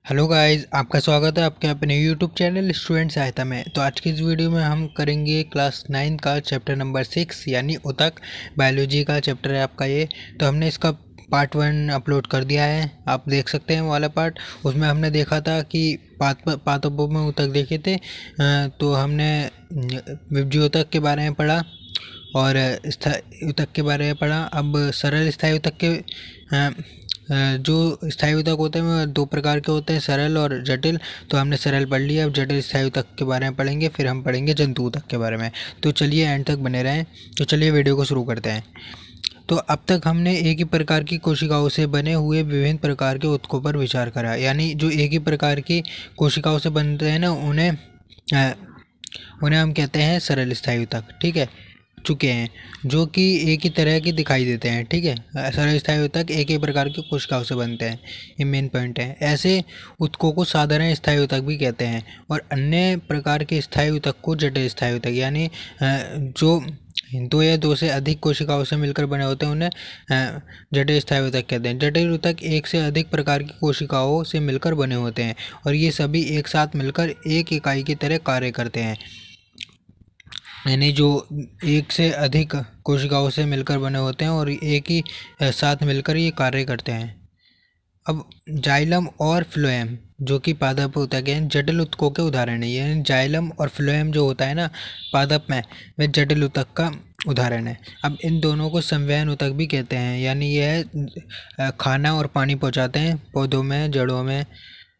Hello guys, आपका स्वागत है आपके अपने यूट्यूब चैनल स्टूडेंट सहायता में। तो आज की इस वीडियो में हम करेंगे क्लास 9 का चैप्टर नंबर 6 यानी उतक बायोलॉजी का चैप्टर है आपका ये। तो हमने इसका पार्ट 1 अपलोड कर दिया है, आप देख सकते हैं वो वाला पार्ट। उसमें हमने देखा था कि पादपों में उतक देखे थे। तो हमने विभज्य उतक के बारे में पढ़ा और स्थायी उतक के बारे में पढ़ा। अब सरल स्थायी उतक के जो स्थायी उतक होते हैं वो दो प्रकार के होते हैं, सरल और जटिल। तो हमने सरल पढ़ लिया, अब जटिल स्थायी उतक के बारे में पढ़ेंगे, फिर हम पढ़ेंगे जंतु उतक के बारे में। तो चलिए एंड तक बने रहें। तो चलिए वीडियो को शुरू करते हैं। तो अब तक हमने एक ही प्रकार की कोशिकाओं से बने हुए विभिन्न प्रकार के उत्तकों पर विचार करा, यानी जो एक ही प्रकार की कोशिकाओं से बनते हैं ना, उन्हें हम कहते हैं सरल स्थायी उतक। ठीक है, चुके हैं, जो कि एक ही तरह के दिखाई देते हैं। ठीक है, सरल स्थायी उतक एक ही प्रकार की कोशिकाओं से बनते हैं, ये मेन पॉइंट है। ऐसे उत्तकों को साधारण स्थायी उतक भी कहते हैं और अन्य प्रकार के स्थायी उतक को जटिल स्थायी उतक, यानी जो दो या दो से अधिक कोशिकाओं से मिलकर बने होते हैं उन्हें जटिल स्थायी उतक कहते हैं। जटिल उतक एक से अधिक प्रकार की कोशिकाओं से मिलकर बने होते हैं और ये सभी एक साथ मिलकर एक इकाई की तरह कार्य करते हैं, यानी जो एक से अधिक कोशिकाओं से मिलकर बने होते हैं और एक ही साथ मिलकर ये कार्य करते हैं। अब जाइलम और फ्लोएम जो कि पादप ऊतक हैं, जटिल ऊतकों के उदाहरण है। यानी जाइलम और फ्लोएम जो होता है ना पादप में, वह जटिल ऊतक का उदाहरण है। अब इन दोनों को संवहन ऊतक भी कहते हैं, यानी यह खाना और पानी पहुंचाते हैं पौधों में, जड़ों में,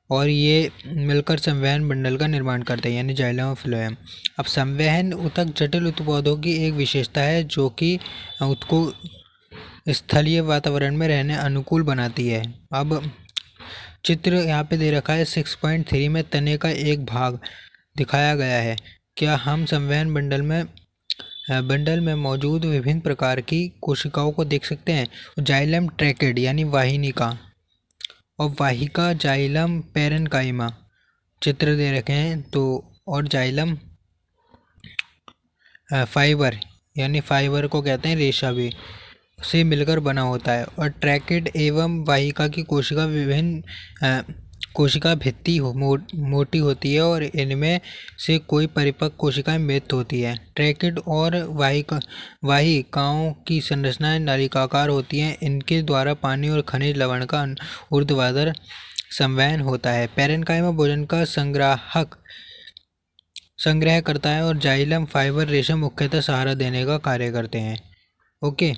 और ये मिलकर संवहन बंडल का निर्माण करते हैं, यानी जाइलम और फ्लोएम। अब संवहन ऊतक जटिल उत्पादों की एक विशेषता है जो कि उसको स्थलीय वातावरण में रहने अनुकूल बनाती है। अब चित्र यहाँ पे दे रखा है 6.3 में तने का एक भाग दिखाया गया है। क्या हम संवहन बंडल में मौजूद विभिन्न प्रकार की कोशिकाओं को देख सकते हैं? जाइलम ट्रैकेड यानी वाहिनिका और वाहिका जाइलम पैरेन्काइमा चित्र दे रखे हैं। तो और जाइलम फाइबर यानी फाइबर को कहते हैं रेशा भी, से मिलकर बना होता है। और ट्रैकेड एवं वाहिका की कोशिका विभिन्न कोशिका भित्ति मोटी होती है और इनमें से कोई परिपक्व कोशिकाएं मृत होती है। ट्रैकेड और वाहिकाओं की संरचनाएं नलिकाकार होती हैं, इनके द्वारा पानी और खनिज लवण का ऊर्ध्वाधर संवहन होता है। पैरेन्काइमा भोजन का संग्रह करता है और जाइलम फाइबर रेशम मुख्यतः सहारा देने का कार्य करते हैं। ओके,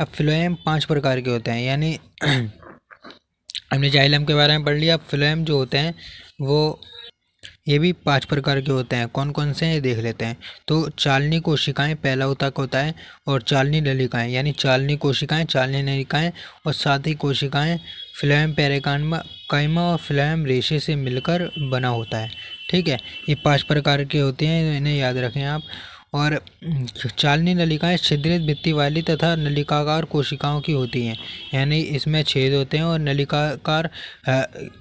अब फ्लोएम 5 प्रकार के होते हैं, यानी हमने जाइलम के बारे में पढ़ लिया। अब फ्लोएम जो होते हैं वो ये भी 5 प्रकार के होते हैं। कौन कौन से हैं ये देख लेते हैं। तो चालनी कोशिकाएं पहला ऊतक होता है, और चालनी नलिकाएं यानी चालनी कोशिकाएं, चालनी नलिकाएं और साथ ही कोशिकाएं फ्लोएम पैरेन्काइमा और फ्लोएम रेशे से मिलकर बना होता है। ठीक है, ये 5 प्रकार के होते हैं, इन्हें याद रखें आप। और चालनी नलिकाएं छिद्रित भित्ति वाली तथा नलिकाकार कोशिकाओं की होती हैं, यानी इसमें छेद होते हैं और नलिकाकार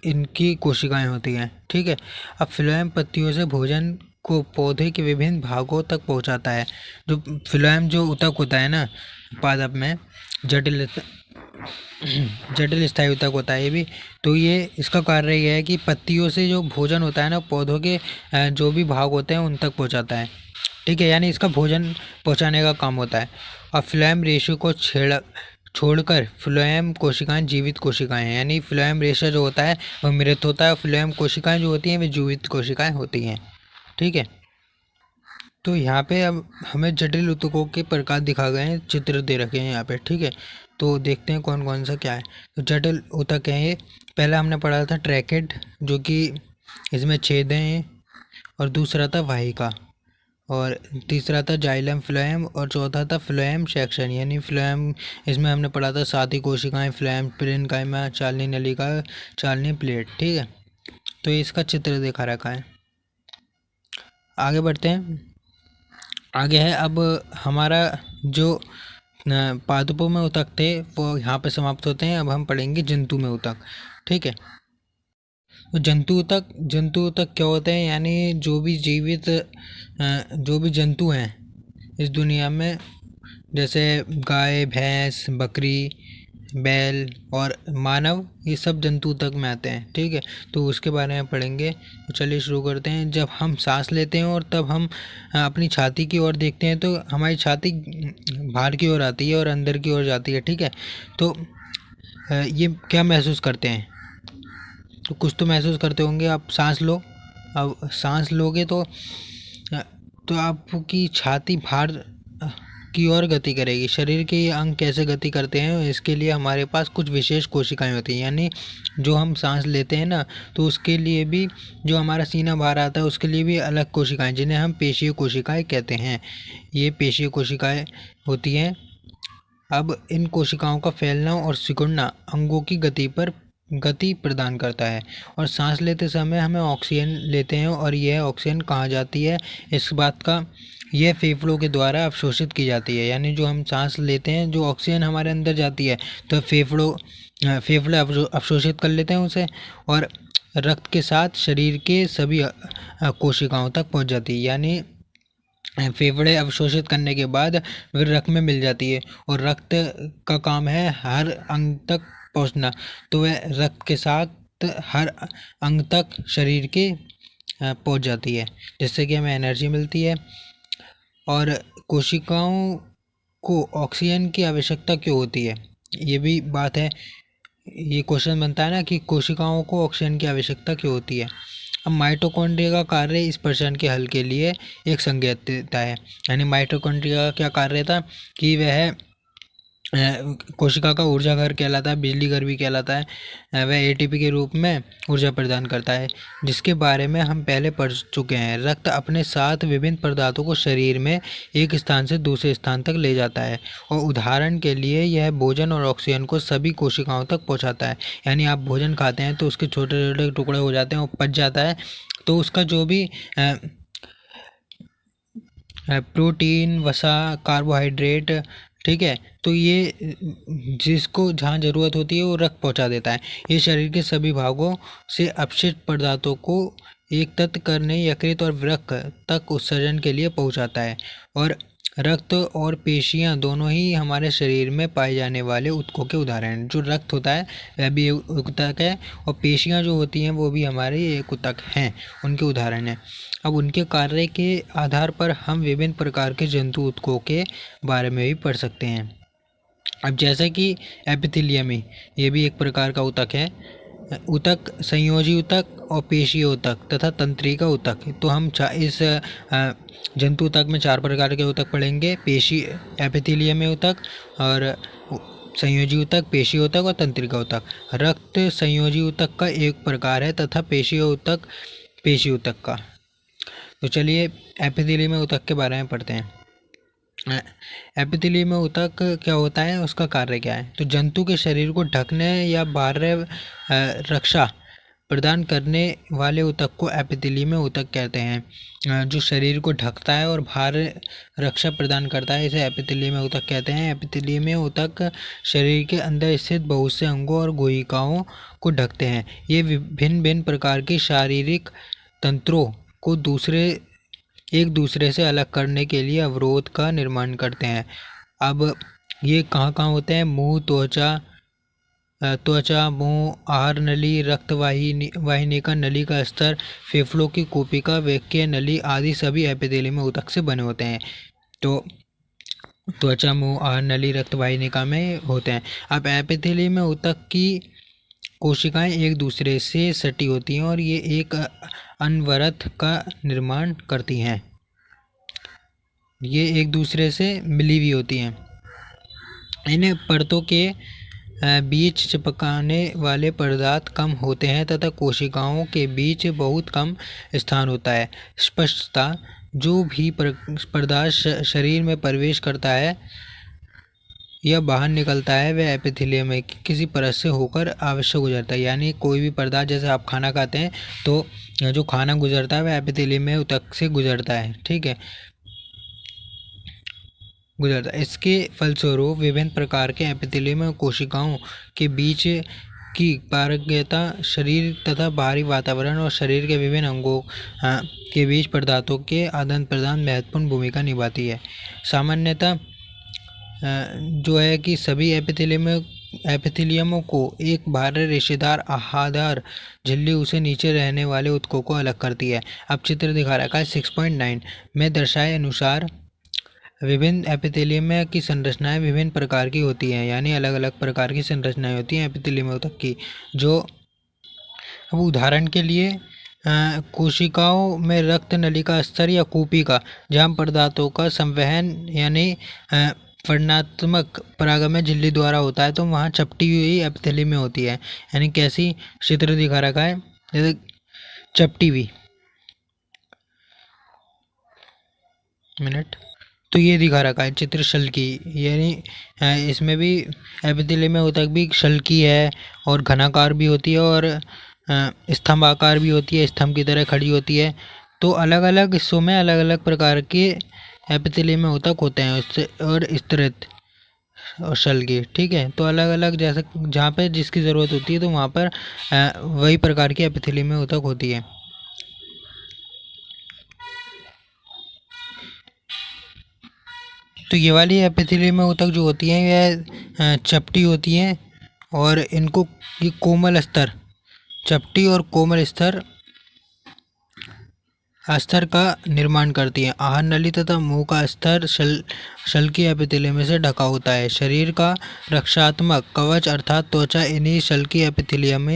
इनकी कोशिकाएं होती हैं। ठीक है, अब फ्लोएम पत्तियों से भोजन को पौधे के विभिन्न भागों तक पहुंचाता है। जो फ्लोएम जो ऊतक होता है ना पादप में, जटिल जटिल स्थायी ऊतक होता है ये भी। तो ये इसका कार्य यह है कि पत्तियों से जो भोजन होता है ना पौधों के जो भी भाग होते हैं उन तक पहुंचाता है। ठीक है, यानी इसका भोजन पहुंचाने का काम होता है। और फ्लोएम रेशे को छोड़कर फ्लोएम कोशिकाएं जीवित कोशिकाएं हैं, यानी फ्लोएम रेशा जो होता है वह मृत होता है, फ्लोएम कोशिकाएं जो होती हैं वे जीवित कोशिकाएं होती हैं। ठीक है, तो यहाँ पे अब हमें जटिल ऊतकों के प्रकार दिखा गए हैं, चित्र दे रखे हैं यहाँ पे। ठीक है, तो देखते हैं कौन कौन सा क्या है। तो जटिल ऊतक है ये। पहला हमने पढ़ा था ट्रैकेड जो कि इसमें छेद हैं, और दूसरा था वाहिका, और तीसरा था जाइलम फ्लोएम, और चौथा था फ्लोएम सेक्शन यानी फ्लोएम। इसमें हमने पढ़ा था साथी कोशिकाएं, फ्लोएम पैरेन्काइमा, चालनी नलिका, चालनी प्लेट। ठीक है, तो इसका चित्र दिखा रखा है। आगे बढ़ते हैं। आगे है अब हमारा जो पादपों में ऊतक थे वो यहाँ पे समाप्त होते हैं। अब हम पढ़ेंगे जंतु में ऊतक। ठीक है, तो जंतु ऊतक क्या होते हैं? यानी जो भी जंतु हैं इस दुनिया में, जैसे गाय, भैंस, बकरी, बैल और मानव, ये सब जंतु तक में आते हैं। ठीक है, तो उसके बारे में पढ़ेंगे। तो चलिए शुरू करते हैं। जब हम सांस लेते हैं और तब हम अपनी छाती की ओर देखते हैं तो हमारी छाती बाहर की ओर आती है और अंदर की ओर जाती है। ठीक है, तो ये क्या महसूस करते हैं? तो कुछ तो महसूस करते होंगे। आप सांस लो, अब सांस लोगे तो आपकी छाती बाहर की ओर गति करेगी। शरीर के ये अंग कैसे गति करते हैं, इसके लिए हमारे पास कुछ विशेष कोशिकाएं होती हैं। यानी जो हम सांस लेते हैं ना, तो उसके लिए भी, जो हमारा सीना बाहर आता है उसके लिए भी अलग कोशिकाएं, जिन्हें हम पेशीय कोशिकाएं कहते हैं। ये पेशीय कोशिकाएं होती हैं। अब इन कोशिकाओं का फैलना और सिकुड़ना अंगों की गति प्रदान करता है। और सांस लेते समय हमें ऑक्सीजन लेते हैं और यह ऑक्सीजन कहाँ जाती है, इस बात का, यह फेफड़ों के द्वारा अवशोषित की जाती है। यानी जो हम सांस लेते हैं, जो ऑक्सीजन हमारे अंदर जाती है, तो फेफड़े अवशोषित कर लेते हैं उसे, और रक्त के साथ शरीर के सभी कोशिकाओं तक पहुंच जाती है। यानी फेफड़े अवशोषित करने के बाद फिर रक्त में मिल जाती है, और रक्त का काम है हर अंग तक पहुंचना। तो वह रक्त के साथ हर अंग तक शरीर के पहुंच जाती है, जिससे कि हमें एनर्जी मिलती है। और कोशिकाओं को ऑक्सीजन की आवश्यकता क्यों होती है, ये भी बात है। ये क्वेश्चन बनता है ना कि कोशिकाओं को ऑक्सीजन की आवश्यकता क्यों होती है। अब माइटोकॉन्ड्रिया का कार्य इस प्रश्न के हल के लिए एक संकेत देता है। यानी माइटोकॉन्ड्रिया का क्या कार्य था कि वह कोशिका का ऊर्जा घर कहलाता है, बिजली घर भी कहलाता है। वह एटीपी के रूप में ऊर्जा प्रदान करता है, जिसके बारे में हम पहले पढ़ चुके हैं। रक्त अपने साथ विभिन्न पदार्थों को शरीर में एक स्थान से दूसरे स्थान तक ले जाता है, और उदाहरण के लिए यह भोजन और ऑक्सीजन को सभी कोशिकाओं तक पहुंचाता है। यानी आप भोजन खाते हैं तो उसके छोटे छोटे टुकड़े हो जाते हैं और पच जाता है, तो उसका जो भी प्रोटीन, वसा, कार्बोहाइड्रेट, ठीक है, तो ये जिसको जहाँ ज़रूरत होती है वो रक्त पहुँचा देता है। ये शरीर के सभी भागों से अपशिष्ट पदार्थों को एकत्र करने, यकृत और वृक्क तक उत्सर्जन के लिए पहुँचाता है। और रक्त और पेशियाँ दोनों ही हमारे शरीर में पाए जाने वाले ऊतकों के उदाहरण हैं। जो रक्त होता है वह भी एक ऊतक है, और पेशियाँ जो होती हैं वो भी हमारे एक ऊतक हैं, उनके उदाहरण हैं। अब उनके कार्य के आधार पर हम विभिन्न प्रकार के जंतु ऊतकों के बारे में भी पढ़ सकते हैं। अब जैसे कि एपिथेलियमी, ये भी एक प्रकार का ऊतक है। ऊतक, संयोजी ऊतक और पेशीय ऊतक तथा तंत्रिका ऊतक। तो हम इस जंतु ऊतक में 4 प्रकार के ऊतक पढ़ेंगे: एपिथेलियमी ऊतक, और संयोजी ऊतक, पेशीय ऊतक और तंत्रिका ऊतक। रक्त संयोजी ऊतक का एक प्रकार है तथा पेशीय ऊतक पेशी ऊतक का। तो चलिए एपिथेलियमी ऊतक के बारे में पढ़ते हैं। एपिथेलियमी ऊतक क्या होता है, उसका कार्य क्या है? तो जंतु के शरीर को ढकने या बाह्य रक्षा प्रदान करने वाले ऊतक को एपिथेलियमी ऊतक कहते हैं। जो शरीर को ढकता है और बाह्य रक्षा प्रदान करता है, इसे एपिथेलियमी ऊतक कहते हैं। एपिथेलियमी ऊतक शरीर के अंदर स्थित बहुत से अंगों और गुहिकाओं को ढकते हैं। ये भिन्न भिन्न प्रकार के शारीरिक तंत्रों को एक दूसरे से अलग करने के लिए अवरोध का निर्माण करते हैं। अब ये कहाँ कहाँ होते हैं? मुंह, त्वचा, मुंह, आहार नली, रक्त वाहिनिका नली का स्तर, फेफड़ों की कोशिका, वृक्कीय नली आदि सभी एपिथेलियमी ऊतक से बने होते हैं। तो त्वचा, मुंह, आहार नली, रक्त वाहिनिका में होते हैं। अब एपिथेलियमी ऊतक की कोशिकाएं एक दूसरे से सटी होती हैं और ये एक अनवरत का निर्माण करती हैं। ये एक दूसरे से मिली हुई होती हैं। इन परतों के बीच चिपकाने वाले पदार्थ कम होते हैं तथा कोशिकाओं के बीच बहुत कम स्थान होता है। स्पष्टता, जो भी पदार्थ शरीर में प्रवेश करता है या बाहर निकलता है वह एपिथेलियम में किसी परत से होकर आवश्यक गुजरता है। यानी कोई भी पदार्थ, जैसे आप खाना खाते हैं तो जो खाना गुजरता है वह एपिथेलियम ऊतक से गुजरता है। ठीक है, गुजरता है। इसके फलस्वरूप विभिन्न प्रकार के एपिथेलियम कोशिकाओं के बीच की पारगम्यता शरीर तथा बाहरी वातावरण और शरीर के विभिन्न अंगों के बीच पदार्थों के आदान प्रदान महत्वपूर्ण भूमिका निभाती है। सामान्यतः जो है कि सभी एपिथेलियम एपिथेलियमों को एक भारी रेशेदार आहादार झिल्ली उसे नीचे रहने वाले ऊतकों को अलग करती है। अब चित्र दिखा रखा है 6.9 में दर्शाए अनुसार विभिन्न एपिथेलियम की संरचनाएं विभिन्न प्रकार की होती हैं, यानी अलग अलग प्रकार की संरचनाएं होती हैं एपिथेलियम ऊतक की। जो अब उदाहरण के लिए कोशिकाओं में रक्त नली का स्तर या कूपी का जहाँ पदार्थों का संवहन यानी वर्णनात्मक परागमय झिल्ली द्वारा होता है, तो वहाँ चपटी हुई एपिथेलियम में होती है। यानी कैसी चित्र दिखा रखा है, जैसे चपटी हुई मिनट, तो ये दिखा रखा है चित्र शल की, यानी इसमें भी एपिथेलियम में ऊतक भी शल की है और घनाकार भी होती है और स्तंभाकार भी होती है, स्तंभ की तरह खड़ी होती है। तो अलग अलग हिस्सों में अलग अलग प्रकार के एपिथेलियम में ऊतक होते हैं उससे और स्तरित और शल की, ठीक है। तो अलग अलग जैसे जहाँ पे जिसकी ज़रूरत होती है तो वहाँ पर वही प्रकार की एपिथेलियम में ऊतक होती है। तो ये वाली एपिथेलियम में ऊतक जो होती हैं यह चपटी होती हैं और इनको ये कोमल स्तर, चपटी और कोमल स्तर का निर्माण करती हैं। आहार नली तथा मुंह का स्तर शल की एपिथेलियम से ढका होता है। शरीर का रक्षात्मक कवच अर्थात त्वचा इन्हीं शल की एपिथेलियम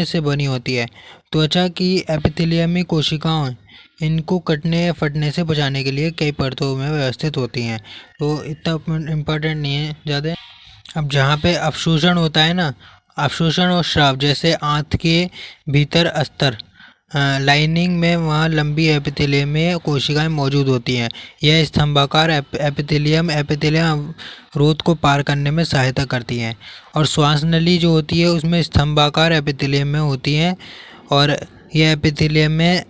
से बनी होती है। त्वचा की एपिथेलियमी कोशिकाएं इनको कटने या फटने से बचाने के लिए कई परतों में व्यवस्थित होती हैं, तो इतना इम्पोर्टेंट नहीं है ज़्यादा। अब जहाँ पे अवशोषण होता है ना, अवशोषण और स्राव, जैसे आंत के भीतर अस्तर लाइनिंग में वहाँ लंबी एपिथेलियम में कोशिकाएं मौजूद होती हैं। यह स्तंभाकार एपिथेलियम अवरोध को पार करने में सहायता करती हैं। और श्वास नली जो होती है उसमें स्तंभाकार एपिथेलियम में होती हैं और यह एपिथेलियम में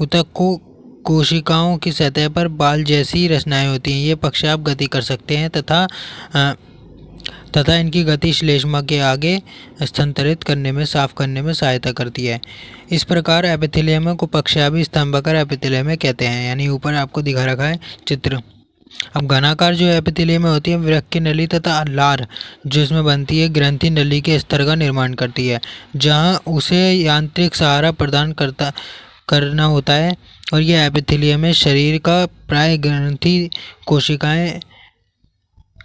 ऊतक को कोशिकाओं की सतह पर बाल जैसी रचनाएं होती हैं। ये पक्षाघात गति कर सकते हैं तथा इनकी गति श्लेष्मा के आगे स्थानांतरित करने में साफ करने में सहायता करती है। इस प्रकार एपिथेलियम को पक्षाभी स्तंभाकार एपिथेलियम कहते हैं। यानी ऊपर आपको दिखा रखा है चित्र। अब घनाकार जो एपिथेलियम होती है वृक्क की नली तथा लार जिसमें बनती है ग्रंथि नली के स्तर का निर्माण करती है, जहां उसे यांत्रिक सहारा प्रदान करना होता है। और यह एपिथेलियम शरीर का प्राय ग्रंथि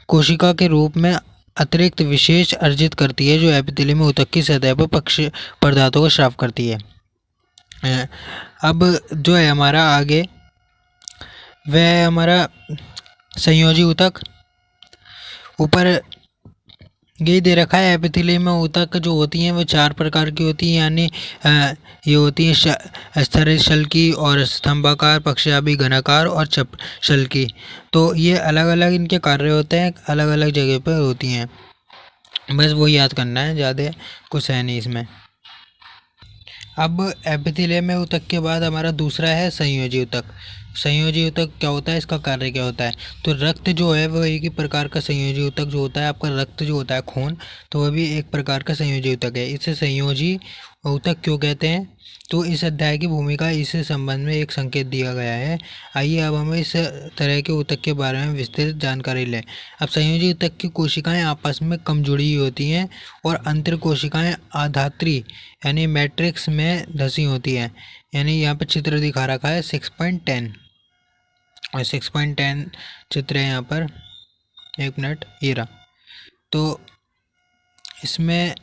कोशिका के रूप में अतिरिक्त विशेष अर्जित करती है, जो एपिथेलियम ऊतक की सतह पर पक्ष पदार्थों को स्राव करती है। अब जो है हमारा आगे वह है हमारा संयोजी ऊतक। ऊपर यही दे रखा है एपिथेलियम ऊतक जो होती हैं वो 4 प्रकार की होती हैं, यानी ये होती हैं स्तरित शल की और स्तंभाकार, पक्षाभी, घनाकार और शल की। तो ये अलग अलग इनके कार्य होते हैं, अलग अलग जगह पर होती हैं, बस वो याद करना है, ज़्यादा कुछ है नहीं इसमें। अब एपिथेलियम ऊतक के बाद हमारा दूसरा है संयोजी ऊतक। संयोजी ऊतक क्या होता है, इसका कार्य क्या होता है? तो रक्त जो है वह एक ही प्रकार का संयोजी ऊतक जो होता है, आपका रक्त जो होता है खून, तो वह भी एक प्रकार का संयोजी ऊतक है। इसे संयोजी ऊतक क्यों कहते हैं? तो इस अध्याय की भूमिका इस संबंध में एक संकेत दिया गया है। आइए अब हम इस तरह के ऊतक के बारे में विस्तृत जानकारी लें। अब संयोजी ऊतक की कोशिकाएं आपस में कम जुड़ी होती हैं और अंतर कोशिकाएं आधात्री यानी मैट्रिक्स में धसी होती हैं। यानी यहाँ पर चित्र दिखा रखा है 6.10 और 6.10 चित्र है यहाँ पर, एक मिनट ये रहा। तो इसमें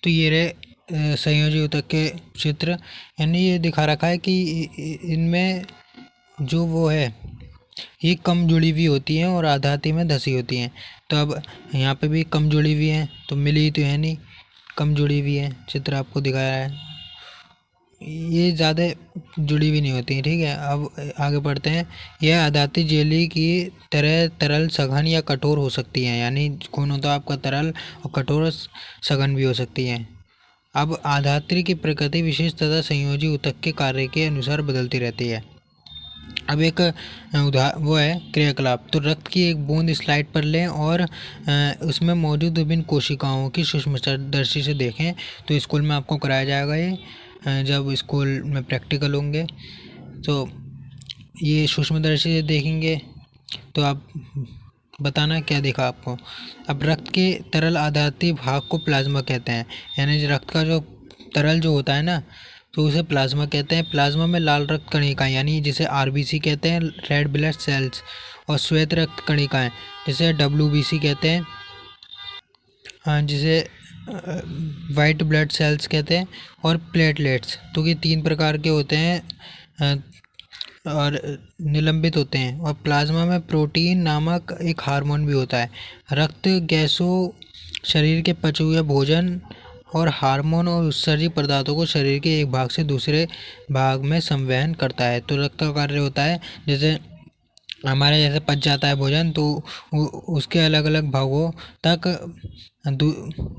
तो ये रहे संयोजी ऊतक के चित्र, यानी ये दिखा रखा है कि इनमें जो वो है ये कम जुड़ी हुई होती हैं और आधाती में धसी होती हैं। तो अब यहाँ पे भी कम जुड़ी हुई हैं, तो मिली तो है नहीं, कम जुड़ी हुई हैं, चित्र आपको दिखाया है, ये ज़्यादा जुड़ी हुई नहीं होती हैं, ठीक है। अब आगे बढ़ते हैं। यह आधाती जेली की तरह तरल, सघन या कठोर हो सकती हैं, यानी कौन होता है आपका तरल और कठोर सघन भी हो सकती हैं। अब आधात्री की प्रकृति विशेष तथा संयोजी ऊतक के कार्य के अनुसार बदलती रहती है। अब एक वो है क्रियाकलाप। तो रक्त की एक बूंद स्लाइड पर लें और उसमें मौजूद विभिन्न कोशिकाओं की सूक्ष्मदर्शी से देखें। तो स्कूल में आपको कराया जाएगा ये, जब स्कूल में प्रैक्टिकल होंगे तो ये सूक्ष्मदर्शी से देखेंगे तो आप बताना क्या दिखा आपको। अब रक्त के तरल आधारित भाग को प्लाज्मा कहते हैं, यानी जो रक्त का जो तरल जो होता है ना, तो उसे प्लाज्मा कहते हैं। प्लाज्मा में लाल रक्त कणिकाएं यानी जिसे आरबीसी कहते हैं, रेड ब्लड सेल्स, और श्वेत रक्त कणिकाएं जिसे डब्ल्यूबीसी कहते हैं, हाँ, जिसे वाइट ब्लड सेल्स कहते हैं, और प्लेटलेट्स। तो ये 3 प्रकार के होते हैं और निलंबित होते हैं। और प्लाज्मा में प्रोटीन नामक एक हार्मोन भी होता है। रक्त गैसों, शरीर के पचे हुए भोजन और हार्मोन और उत्सर्जित पदार्थों को शरीर के एक भाग से दूसरे भाग में संवहन करता है। तो रक्त का कार्य होता है जैसे हमारे जैसे पच जाता है भोजन, तो उसके अलग अलग तक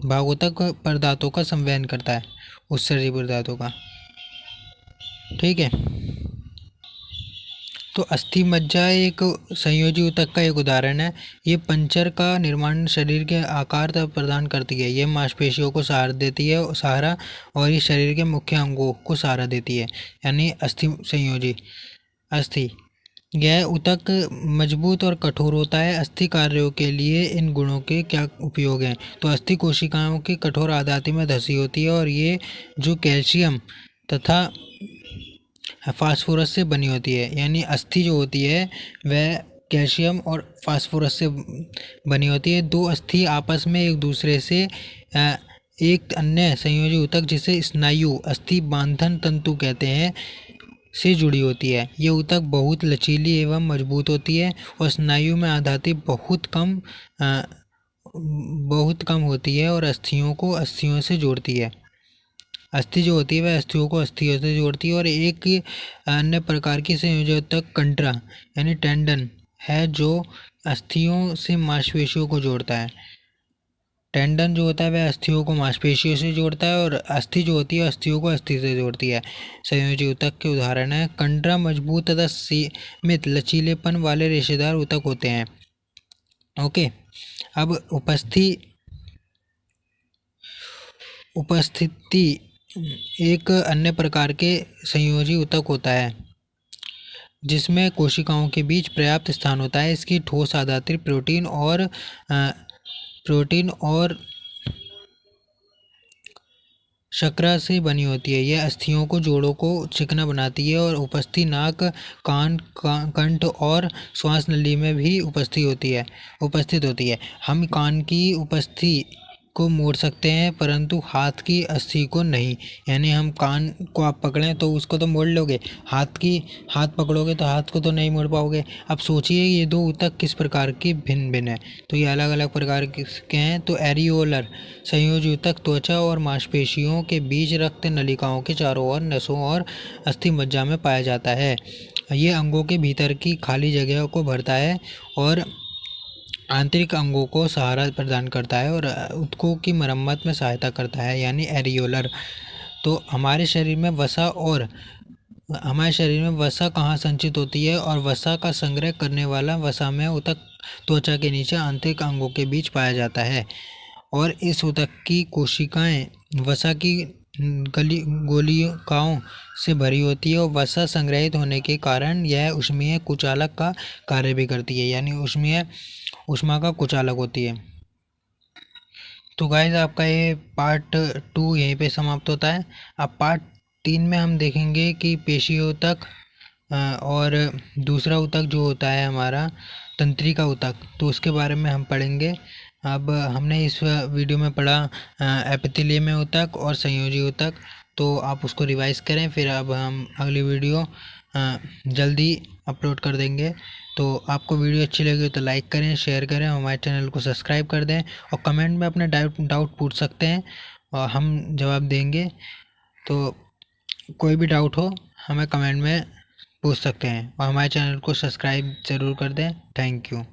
भागों तक पदार्थों का संवहन करता है, उत्सर्जित पदार्थों का। ठीक है। तो अस्थि मज्जा एक संयोजी ऊतक का एक उदाहरण है। ये पंचर का निर्माण शरीर के आकार तक प्रदान करती है। ये मांसपेशियों को सहारा देती है सहारा और ये शरीर के मुख्य अंगों को सहारा देती है, यानी अस्थि संयोजी। अस्थि, यह ऊतक मजबूत और कठोर होता है। अस्थि कार्यों के लिए इन गुणों के क्या उपयोग हैं? तो अस्थि कोशिकाओं की कठोर आधाती में धसी होती है और ये जो कैल्शियम तथा फास्फोरस से बनी होती है, यानी अस्थि जो होती है वह कैल्शियम और फास्फोरस से बनी होती है। दो अस्थि आपस में एक दूसरे से एक अन्य संयोजी ऊतक जिसे स्नायु अस्थि बांधन तंतु कहते हैं से जुड़ी होती है। ये ऊतक बहुत लचीली एवं मजबूत होती है और स्नायु में आधाती बहुत कम होती है और अस्थियों को अस्थियों से जोड़ती है। अस्थि जो होती है वह अस्थियों को अस्थियों से जोड़ती है। और एक अन्य प्रकार की संयोजक कंट्रा यानी टेंडन है जो अस्थियों से मांसपेशियों को जोड़ता है। टेंडन जो होता है वह अस्थियों को मांसपेशियों से जोड़ता है और अस्थि जो होती है अस्थियों को अस्थि से जोड़ती है। संयोजी ऊतक के उदाहरण है कंट्रा मजबूत तथा सीमित लचीलेपन वाले रेशेदार ऊतक होते हैं। ओके। अब उपस्थिति एक अन्य प्रकार के संयोजी ऊतक होता है जिसमें कोशिकाओं के बीच पर्याप्त स्थान होता है। इसकी ठोस आधारित प्रोटीन और शर्करा से बनी होती है। यह अस्थियों को जोड़ों को चिकना बनाती है और उपस्थिति नाक, कान, कंठ और श्वास नली में भी उपस्थित होती है। हम कान की उपस्थिति को मोड़ सकते हैं परंतु हाथ की अस्थि को नहीं। यानी हम कान को आप पकड़ें तो उसको तो मोड़ लोगे, हाथ पकड़ोगे तो हाथ को तो नहीं मोड़ पाओगे। अब सोचिए ये दो ऊतक किस प्रकार की भिन्न भिन्न है। तो ये अलग अलग प्रकार के हैं। तो एरियोलर संयोजी ऊतक त्वचा और मांसपेशियों के बीच रक्त नलिकाओं के चारों ओर नसों और अस्थि मज्जा में पाया जाता है। ये अंगों के भीतर की खाली जगह को भरता है और आंतरिक अंगों को सहारा प्रदान करता है और ऊतकों की मरम्मत में सहायता करता है, यानी एरियोलर। तो हमारे शरीर में वसा कहाँ संचित होती है? और वसा का संग्रह करने वाला वसामय ऊतक त्वचा के नीचे आंतरिक अंगों के बीच पाया जाता है और इस ऊतक की कोशिकाएं वसा की गोलिकाओं से भरी होती है और वसा संग्रहित होने के कारण यह ऊष्मीय कुचालक का कार्य भी करती है, यानी ऊष्मा का कुचालक होती है। तो गाइज आपका ये पार्ट 2 यहीं पे समाप्त होता है। अब पार्ट 3 में हम देखेंगे कि पेशी ऊतक और दूसरा ऊतक जो होता है हमारा तंत्रिका ऊतक, तो उसके बारे में हम पढ़ेंगे। अब हमने इस वीडियो में पढ़ा एपिथेलियम ऊतक और संयोजी ऊतक, तो आप उसको रिवाइज करें। फिर अब हम अगली वीडियो जल्दी अपलोड कर देंगे। तो आपको वीडियो अच्छी लगी तो लाइक करें, शेयर करें, हमारे चैनल को सब्सक्राइब कर दें और कमेंट में अपने डाउट पूछ सकते हैं और हम जवाब देंगे। तो कोई भी डाउट हो हमें कमेंट में पूछ सकते हैं और हमारे चैनल को सब्सक्राइब ज़रूर कर दें। Thank you.